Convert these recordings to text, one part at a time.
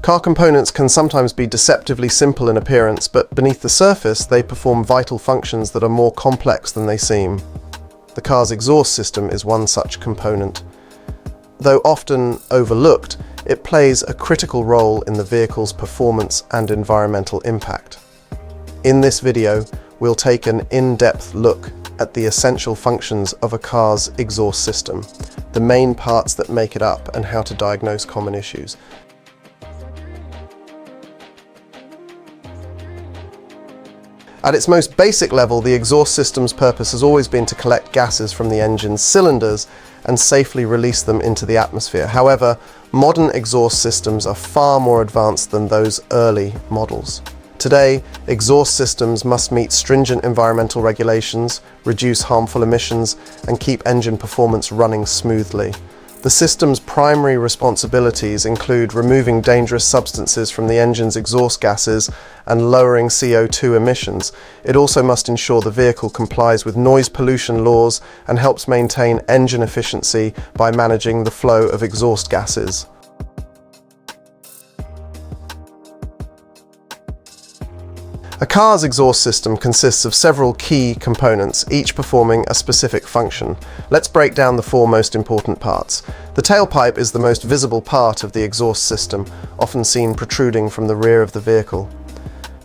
Car components can sometimes be deceptively simple in appearance, but beneath the surface, they perform vital functions that are more complex than they seem. The car's exhaust system is one such component. Though often overlooked, it plays a critical role in the vehicle's performance and environmental impact. In this video, we'll take an in-depth look at the essential functions of a car's exhaust system, the main parts that make it up, and how to diagnose common issues. At its most basic level, the exhaust system's purpose has always been to collect gases from the engine's cylinders and safely release them into the atmosphere. However, modern exhaust systems are far more advanced than those early models. Today, exhaust systems must meet stringent environmental regulations, reduce harmful emissions, and keep engine performance running smoothly. The system's primary responsibilities include removing dangerous substances from the engine's exhaust gases and lowering CO2 emissions. It also must ensure the vehicle complies with noise pollution laws and helps maintain engine efficiency by managing the flow of exhaust gases. A car's exhaust system consists of several key components, each performing a specific function. Let's break down the four most important parts. The tailpipe is the most visible part of the exhaust system, often seen protruding from the rear of the vehicle.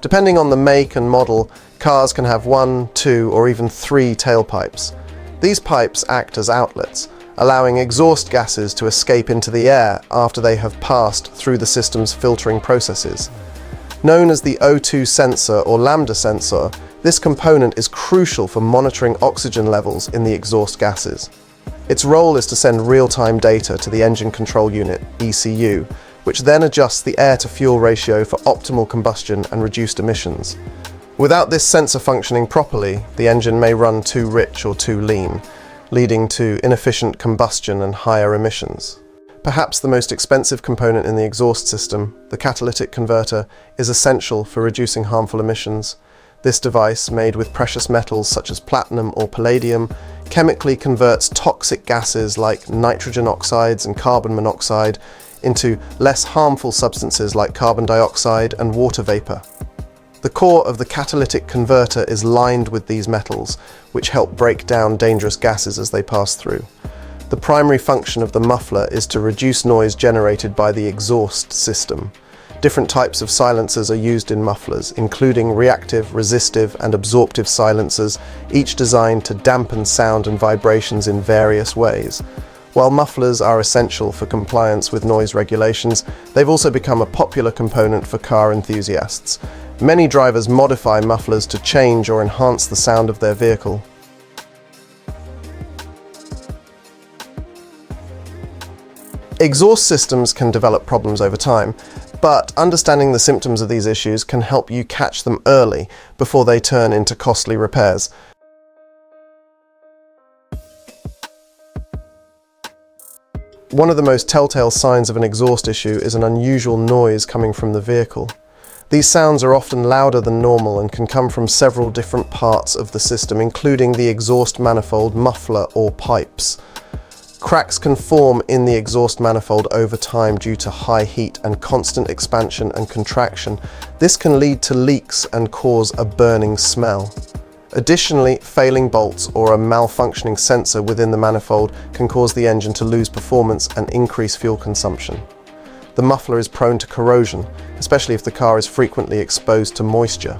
Depending on the make and model, cars can have 1, 2, or even 3 tailpipes. These pipes act as outlets, allowing exhaust gases to escape into the air after they have passed through the system's filtering processes. Known as the O2 sensor or lambda sensor, this component is crucial for monitoring oxygen levels in the exhaust gases. Its role is to send real-time data to the engine control unit, ECU, which then adjusts the air-to-fuel ratio for optimal combustion and reduced emissions. Without this sensor functioning properly, the engine may run too rich or too lean, leading to inefficient combustion and higher emissions. Perhaps the most expensive component in the exhaust system, the catalytic converter, is essential for reducing harmful emissions. This device, made with precious metals such as platinum or palladium, chemically converts toxic gases like nitrogen oxides and carbon monoxide into less harmful substances like carbon dioxide and water vapor. The core of the catalytic converter is lined with these metals, which help break down dangerous gases as they pass through. The primary function of the muffler is to reduce noise generated by the exhaust system. Different types of silencers are used in mufflers, including reactive, resistive, and absorptive silencers, each designed to dampen sound and vibrations in various ways. While mufflers are essential for compliance with noise regulations, they've also become a popular component for car enthusiasts. Many drivers modify mufflers to change or enhance the sound of their vehicle. Exhaust systems can develop problems over time, but understanding the symptoms of these issues can help you catch them early before they turn into costly repairs. One of the most telltale signs of an exhaust issue is an unusual noise coming from the vehicle. These sounds are often louder than normal and can come from several different parts of the system, including the exhaust manifold, muffler, or pipes. Cracks can form in the exhaust manifold over time due to high heat and constant expansion and contraction. This can lead to leaks and cause a burning smell. Additionally, failing bolts or a malfunctioning sensor within the manifold can cause the engine to lose performance and increase fuel consumption. The muffler is prone to corrosion, especially if the car is frequently exposed to moisture.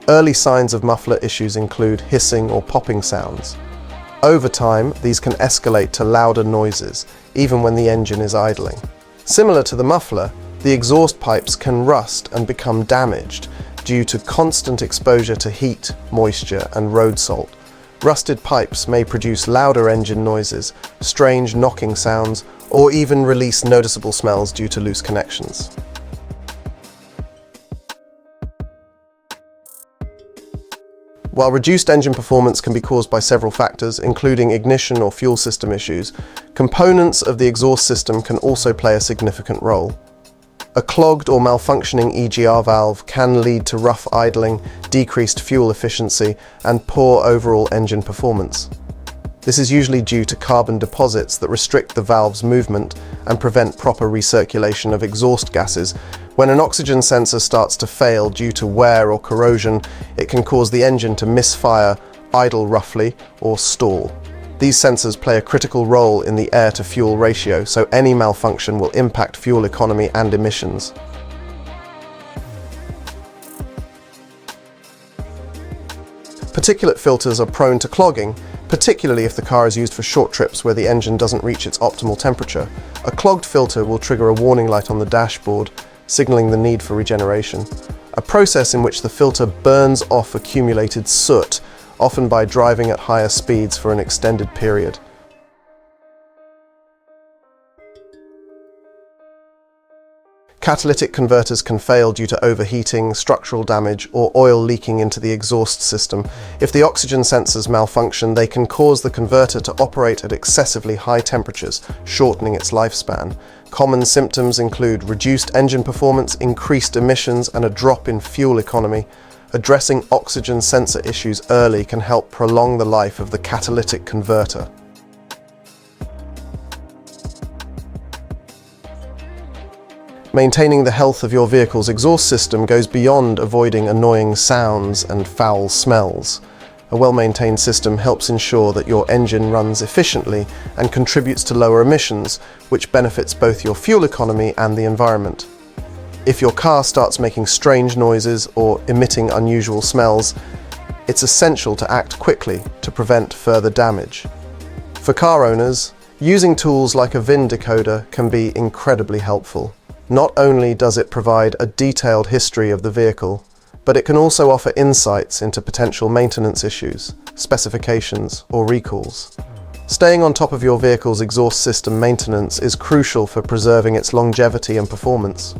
Early signs of muffler issues include hissing or popping sounds. Over time, these can escalate to louder noises, even when the engine is idling. Similar to the muffler, the exhaust pipes can rust and become damaged due to constant exposure to heat, moisture, and road salt. Rusted pipes may produce louder engine noises, strange knocking sounds, or even release noticeable smells due to loose connections. While reduced engine performance can be caused by several factors, including ignition or fuel system issues, components of the exhaust system can also play a significant role. A clogged or malfunctioning EGR valve can lead to rough idling, decreased fuel efficiency, and poor overall engine performance. This is usually due to carbon deposits that restrict the valve's movement and prevent proper recirculation of exhaust gases. When an oxygen sensor starts to fail due to wear or corrosion, it can cause the engine to misfire, idle roughly, or stall. These sensors play a critical role in the air-to-fuel ratio, so any malfunction will impact fuel economy and emissions. Particulate filters are prone to clogging, particularly if the car is used for short trips where the engine doesn't reach its optimal temperature. A clogged filter will trigger a warning light on the dashboard, signaling the need for regeneration. A process in which the filter burns off accumulated soot, often by driving at higher speeds for an extended period. Catalytic converters can fail due to overheating, structural damage, or oil leaking into the exhaust system. If the oxygen sensors malfunction, they can cause the converter to operate at excessively high temperatures, shortening its lifespan. Common symptoms include reduced engine performance, increased emissions, and a drop in fuel economy. Addressing oxygen sensor issues early can help prolong the life of the catalytic converter. Maintaining the health of your vehicle's exhaust system goes beyond avoiding annoying sounds and foul smells. A well-maintained system helps ensure that your engine runs efficiently and contributes to lower emissions, which benefits both your fuel economy and the environment. If your car starts making strange noises or emitting unusual smells, it's essential to act quickly to prevent further damage. For car owners, using tools like a VIN decoder can be incredibly helpful. Not only does it provide a detailed history of the vehicle, but it can also offer insights into potential maintenance issues, specifications, or recalls. Staying on top of your vehicle's exhaust system maintenance is crucial for preserving its longevity and performance.